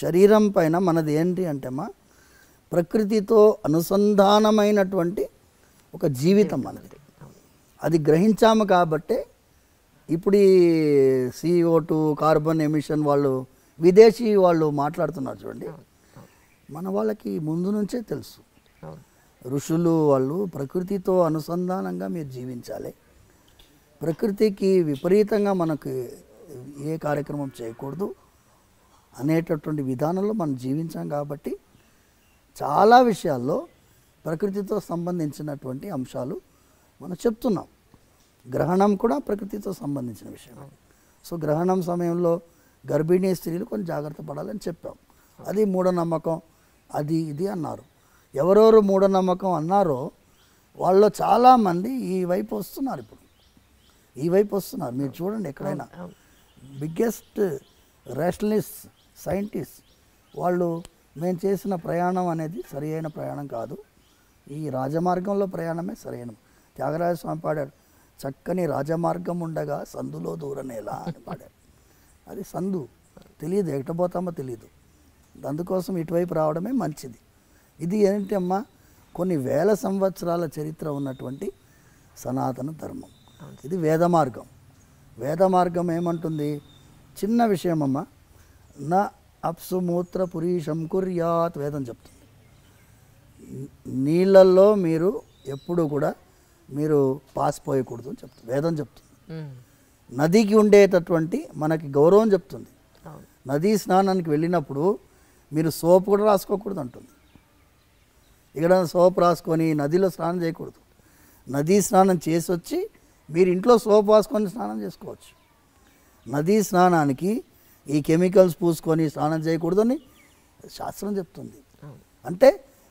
శరీరం పైన మనది ఏంటి అంటే ప్రకృతితో అనుసంధానమైనటువంటి ఒక జీవితం మనది. అది గ్రహించాము కాబట్టే ఇప్పుడు ఈ CO2 కార్బన్ ఎమిషన్ వాళ్ళు విదేశీ వాళ్ళు మాట్లాడుతున్నారు చూడండి. మన వాళ్ళకి ముందు నుంచే తెలుసు. ఋషులు వాళ్ళు ప్రకృతితో అనుసంధానంగా మీరు జీవించాలి, ప్రకృతికి విపరీతంగా మనకు ఏ కార్యక్రమం చేయకూడదు అనేటటువంటి విధానంలో మనం జీవించాం కాబట్టి చాలా విషయాల్లో ప్రకృతితో సంబంధించినటువంటి అంశాలు మనం చెప్తున్నాం. గ్రహణం కూడా ప్రకృతితో సంబంధించిన విషయం. సో గ్రహణం సమయంలో గర్భిణీ స్త్రీలు కొంచెం జాగ్రత్త పడాలని చెప్పాం. అది మూఢనమ్మకం అది ఇది అన్నారు. ఎవరెవరు మూఢనమ్మకం అన్నారో వాళ్ళు చాలామంది ఈ వైపు వస్తున్నారు. ఇప్పుడు ఈ వైపు వస్తున్నారు. మీరు చూడండి ఎక్కడైనా బిగ్గెస్ట్ రేషనలిస్ట్ సైంటిస్ట్ వాళ్ళు మేము చేసిన ప్రయాణం అనేది సరి అయిన ప్రయాణం కాదు, ఈ రాజమార్గంలో ప్రయాణమే సరైన. త్యాగరాజ స్వామి పాడాడు, చక్కని రాజమార్గం ఉండగా సందులో దూరనేలా అని పాడాడు. అది సందు తెలియదు, ఎక్కడపోతామో తెలియదు. అందుకోసం ఇటువైపు రావడమే మంచిది. ఇది ఏంటి అమ్మా, కొన్ని వేల సంవత్సరాల చరిత్ర ఉన్నటువంటి సనాతన ధర్మం. ఇది వేద మార్గం. వేద మార్గం ఏమంటుంది? చిన్న విషయం అమ్మ, నా అప్సు మూత్ర పురీషం కుర్యాత్ వేదం చెప్తుంది. నీళ్ళల్లో మీరు ఎప్పుడు కూడా మీరు పాసిపోయకూడదు అని చెప్తుంది వేదం చెప్తుంది. నదికి ఉండేటటువంటి మనకి గౌరవం చెప్తుంది. నదీ స్నానానికి వెళ్ళినప్పుడు మీరు సోప్ కూడా రాసుకోకూడదు అంటుంది. ఇక్కడ సోప్ రాసుకొని నదిలో స్నానం చేయకూడదు. నదీ స్నానం చేసి వచ్చి మీరు ఇంట్లో సోప్ రాసుకొని స్నానం చేసుకోవచ్చు. నదీ స్నానానికి ఈ కెమికల్స్ పూసుకొని స్నానం చేయకూడదని శాస్త్రం చెప్తుంది. అంటే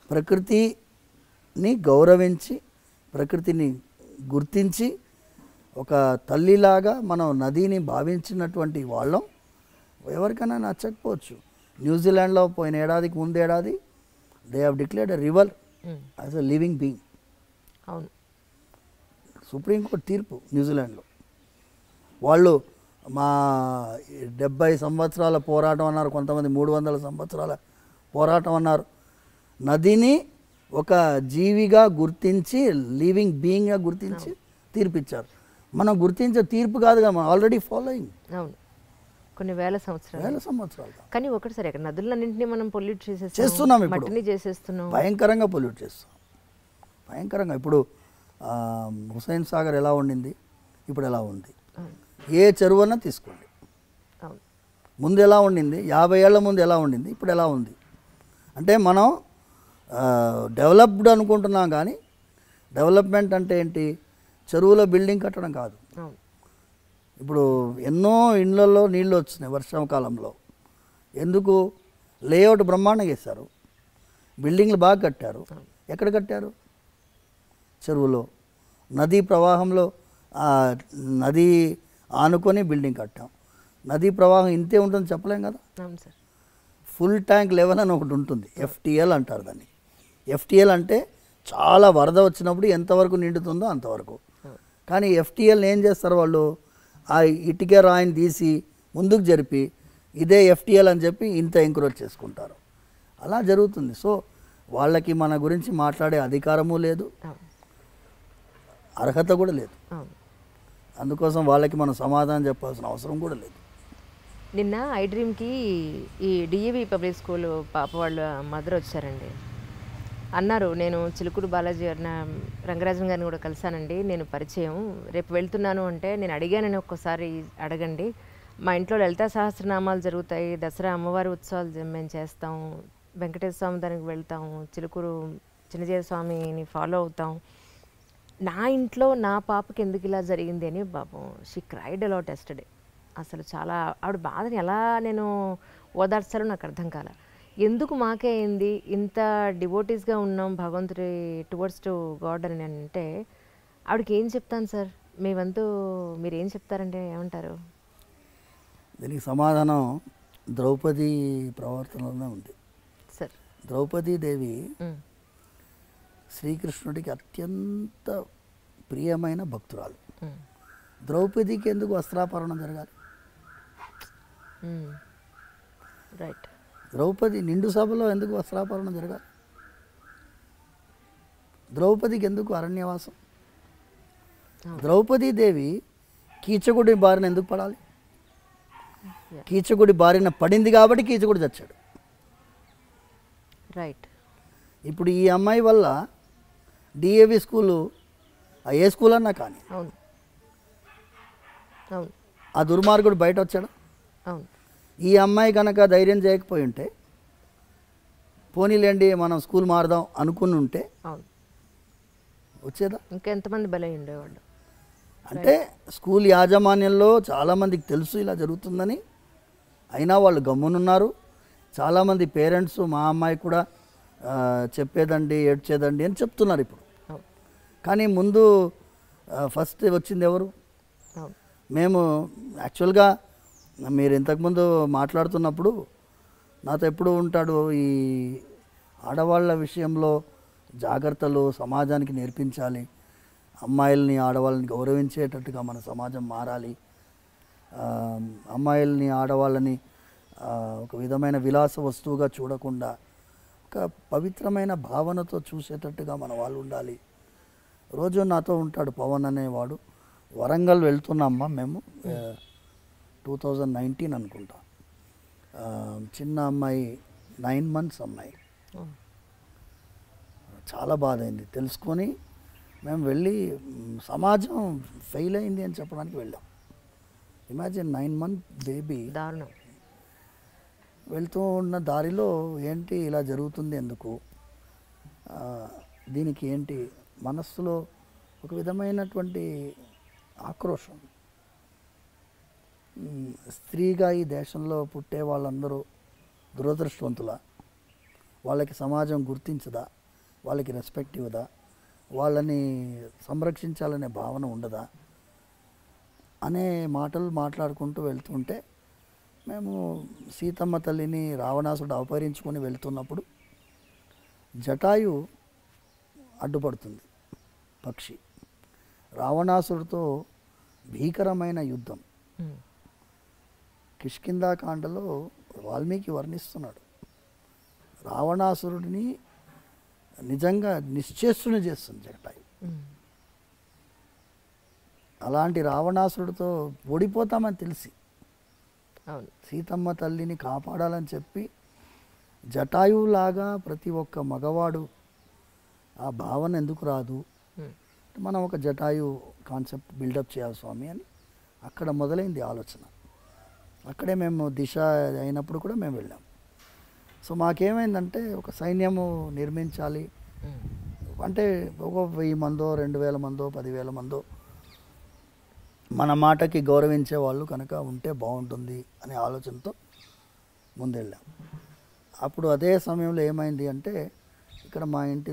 ప్రకృతిని గౌరవించి ప్రకృతిని గుర్తించి ఒక తల్లిలాగా మనం నదిని భావించినటువంటి వాళ్ళం. ఎవరికైనా నచ్చకపోవచ్చు. న్యూజిలాండ్లో పోయిన ఏడాదికి ముందేడాది they have declared a river as a living being. అవును, సుప్రీంకోర్టు తీర్పు న్యూజిలాండ్లో. వాళ్ళు మా 70 సంవత్సరాల పోరాటం అన్నారు, కొంతమంది 300 సంవత్సరాల పోరాటం అన్నారు. నదిని ఒక జీవిగా గుర్తించి లివింగ్ బీయింగ్గా గుర్తించి తీర్పిచ్చారు. మనం గుర్తించే తీర్పు కాదుగా, మనం ఆల్రెడీ ఫాలోయింగ్. అవును, కొన్ని వేల సంవత్సరాలు. కానీ ఒకటి సరే, నదులన్నింటినీ మనం పొల్యూట్ చేస్తున్నాం, మట్టిని చేసేస్తున్నాం, భయంకరంగా పొల్యూట్ చేస్తాం, భయంకరంగా. ఇప్పుడు హుస్సేన్ సాగర్ ఎలా ఉండింది, ఇప్పుడు ఎలా ఉంది? ఏ చెరువన్నా తీసుకోండి, ముందు ఎలా ఉండింది, 50 ఏళ్ల ముందు ఎలా ఉండింది, ఇప్పుడు ఎలా ఉంది? అంటే మనం డెవలప్డ్ అనుకుంటున్నాం, కానీ డెవలప్మెంట్ అంటే ఏంటి? చెరువులో బిల్డింగ్ కట్టడం కాదు. ఇప్పుడు ఎన్నో ఇళ్లలో నీళ్ళు వచ్చినాయి వర్షాకాలంలో. ఎందుకు? లేఅవుట్ బ్రహ్మాండంగా వేశారు, బిల్డింగ్లు బాగా కట్టారు. ఎక్కడ కట్టారు? చెరువులో. నదీ ప్రవాహంలో నది ఆనుకొని బిల్డింగ్ కట్టాం. నదీ ప్రవాహం ఇంతే ఉంటుంది చెప్పలేం కదా. ఫుల్ ట్యాంక్ లెవెల్ అని ఒకటి ఉంటుంది, FTL అంటారు దాన్ని. FTL అంటే చాలా వరద వచ్చినప్పుడు ఎంతవరకు నిండుతుందో అంతవరకు. కానీ FTL ఏం చేస్తారు వాళ్ళు? ఆ ఇటుక రాయిని తీసి ముందుకు జరిపి ఇదే FTL అని చెప్పి ఇంత ఎంక్రోచ్ చేసుకుంటారు. అలా జరుగుతుంది. సో వాళ్ళకి మన గురించి మాట్లాడే అధికారము లేదు, అర్హత కూడా లేదు. అందుకోసం వాళ్ళకి మనం సమాధానం చెప్పాల్సిన అవసరం కూడా లేదు. నిన్న ఐడ్రీమ్కి ఈ DAV పబ్లిక్ స్కూల్ పాప వాళ్ళ మదర్ వచ్చారండి. అన్నారు, నేను చిలుకూరు బాలాజీ గారిన రంగరాజన్ గారిని కూడా కలిశానండి, నేను పరిచయం, రేపు వెళ్తున్నాను అంటే నేను అడిగానని ఒక్కసారి అడగండి. మా ఇంట్లో లలితా సహస్రనామాలు జరుగుతాయి, దసరా అమ్మవారి ఉత్సవాలు మేము చేస్తాం, వెంకటేశ్వర స్వామి దానికి వెళ్తాం, చిలుకూరు చిన్నజీర స్వామిని ఫాలో అవుతాం. నా ఇంట్లో నా పాపకి ఎందుకు ఇలా జరిగింది అని పాపం షీ క్రైడ్ అలాట్ ఎస్టర్డే. అసలు చాలా ఆవిడ బాధని ఎలా నేను ఓదార్చాలో నాకు అర్థం కాల. ఎందుకు మాకే అయింది, ఇంత డివోటీస్గా ఉన్నాం భగవంతుడి టువర్డ్స్ టు గాడ్ అని అంటే ఆవిడకి ఏం చెప్తాను సార్? మీ వంతు మీరు ఏం చెప్తారంటే ఏమంటారు? దీనికి సమాధానం ద్రౌపది ప్రవర్తనలోనే ఉంది సార్. ద్రౌపదీదేవి శ్రీకృష్ణుడికి అత్యంత ప్రియమైన భక్తురాలు. ద్రౌపదికి ఎందుకు వస్త్రాపహరణం జరగాలి? రైట్. ద్రౌపది నిండు సభలో ఎందుకు వస్త్రాపహరణ జరగాలి? ద్రౌపదికి ఎందుకు అరణ్యవాసం? ద్రౌపదీదేవి కీచకుడి బారిన ఎందుకు పడాలి? కీచకుడి బారిన పడింది కాబట్టి కీచకుడు చచ్చాడు. రైట్. ఇప్పుడు ఈ అమ్మాయి వల్ల డిఏవి స్కూలు ఏ స్కూల్ అన్నా కానీ అవును అవును ఆ దుర్మార్గుడు బయట వచ్చాడు. అవును. ఈ అమ్మాయి కనుక ధైర్యం చేయకపోయి ఉంటే, పోనీలేండి మనం స్కూల్ మారదాం అనుకుని ఉంటే అవును వచ్చేదా? ఇంకా ఎంతమంది బలై ఉండేవాళ్ళు. అంటే స్కూల్ యాజమాన్యంలో చాలామందికి తెలుసు ఇలా జరుగుతుందని, అయినా వాళ్ళు గమ్మునున్నారు. చాలామంది పేరెంట్స్ మా అమ్మాయి కూడా చెప్పేదండి ఏడ్చేదండి అని చెప్తున్నారు ఇప్పుడు. అవును కానీ ముందు ఫస్ట్ వచ్చింది ఎవరు? అవును మేము యాక్చువల్గా మీరు ఇంతకుముందు మాట్లాడుతున్నప్పుడు నాతో ఎప్పుడు ఉంటాడు, ఈ ఆడవాళ్ళ విషయంలో జాగ్రత్తలు సమాజానికి నేర్పించాలి, అమ్మాయిల్ని ఆడవాళ్ళని గౌరవించేటట్టుగా మన సమాజం మారాలి, అమ్మాయిల్ని ఆడవాళ్ళని ఒక విధమైన విలాస వస్తువుగా చూడకుండా ఒక పవిత్రమైన భావనతో చూసేటట్టుగా మన వాళ్ళు ఉండాలి. రోజు నాతో ఉంటాడు పవన్ అనేవాడు. వరంగల్ వెళ్తున్నామ్మా మేము 2019 అనుకుంటా. చిన్న అమ్మాయి 9 months అమ్మాయి. చాలా బాధ అయింది తెలుసుకొని మేము వెళ్ళి సమాజం ఫెయిల్ అయింది అని చెప్పడానికి వెళ్ళాం. Imagine 9 month baby. దారుణం. వెళ్తూ ఉన్న దారిలో ఏంటి ఇలా జరుగుతుంది ఎందుకు, దీనికి ఏంటి మనస్సులో ఒక విధమైనటువంటి ఆక్రోషం. స్త్రీగా ఈ దేశంలో పుట్టే వాళ్ళందరూ దురదృష్టవంతులా? వాళ్ళకి సమాజం గుర్తించదా? వాళ్ళకి రెస్పెక్ట్ ఇవ్వదా? వాళ్ళని సంరక్షించాలనే భావన ఉండదా అనే మాటలు మాట్లాడుకుంటూ వెళ్తుంటే, మేము సీతమ్మ తల్లిని రావణాసుడు అపహరించుకొని వెళ్తున్నప్పుడు జటాయు అడ్డుపడుతుంది. పక్షి రావణాసుడితో భీకరమైన యుద్ధం కిష్కింధాకాండలో వాల్మీకి వర్ణిస్తున్నాడు. రావణాసురుడిని నిజంగా నిశ్చేష్టుని చేస్తుంది జటాయు. అలాంటి రావణాసురుడితో ఓడిపోతామని తెలిసి సీతమ్మ తల్లిని కాపాడాలని చెప్పి జటాయువులాగా ప్రతి ఒక్క మగవాడు ఆ భావన ఎందుకు రాదు, మనం ఒక జటాయు కాన్సెప్ట్ బిల్డప్ చేయాలి స్వామి అని అక్కడ మొదలైంది ఆలోచన. అక్కడే మేము దిశ అయినప్పుడు కూడా మేము వెళ్ళాం. సో మాకేమైందంటే ఒక సైన్యము నిర్మించాలి అంటే ఒక 1000 మందో 2000 మందో 10,000 మందో మన మాటకి గౌరవించే వాళ్ళు కనుక ఉంటే బాగుంటుంది అనే ఆలోచనతో ముందెళ్ళాం. అప్పుడు అదే సమయంలో ఏమైంది అంటే, ఇక్కడ మా ఇంటి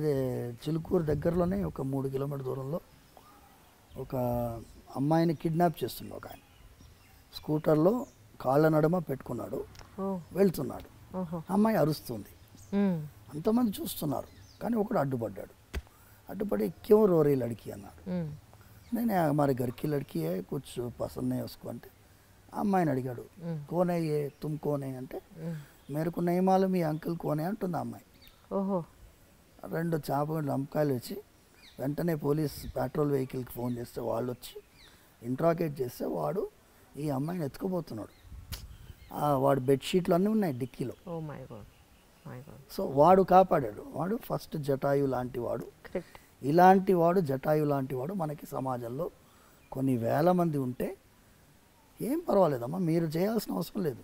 చిలుకూరు దగ్గరలోనే ఒక 3 కిలోమీటర్ దూరంలో ఒక అమ్మాయిని కిడ్నాప్ చేస్తున్నాడు ఒక ఆయన. స్కూటర్లో కాళ్ళ నడుమ పెట్టుకున్నాడు, వెళ్తున్నాడు. అమ్మాయి అరుస్తుంది, అంతమంది చూస్తున్నారు. కానీ ఒకడు అడ్డుపడ్డాడు. అడ్డుపడి క్యూ రోరీ లడికి అన్నాడు. నేను మరి గర్కి లడికి కుచ్ పసంద్ नहीं उसको అంటే అమ్మాయిని అడిగాడు, కోనే ఏ తుమ్ కోనే అంటే మేరకు नहीं मालूम మీ అంకుల్ కోనే అంటుంది అమ్మాయి. ఓహో. 2 చాప లంపకాయలు వచ్చి వెంటనే పోలీస్ పెట్రోల్ వెహికల్కి ఫోన్ చేస్తే వాళ్ళు వచ్చి ఇంట్రాగేట్ చేస్తే వాడు ఈ అమ్మాయిని ఎత్తుకుపోతున్నాడు. వాడు బెడ్షీట్లు అన్నీ ఉన్నాయి డిక్కీలో. సో వాడు కాపాడాడు. వాడు ఫస్ట్ జటాయు లాంటి వాడు. ఇలాంటి వాడు జటాయు లాంటి వాడు మనకి సమాజంలో కొన్ని వేల మంది ఉంటే ఏం పర్వాలేదమ్మా, మీరు చేయాల్సిన అవసరం లేదు.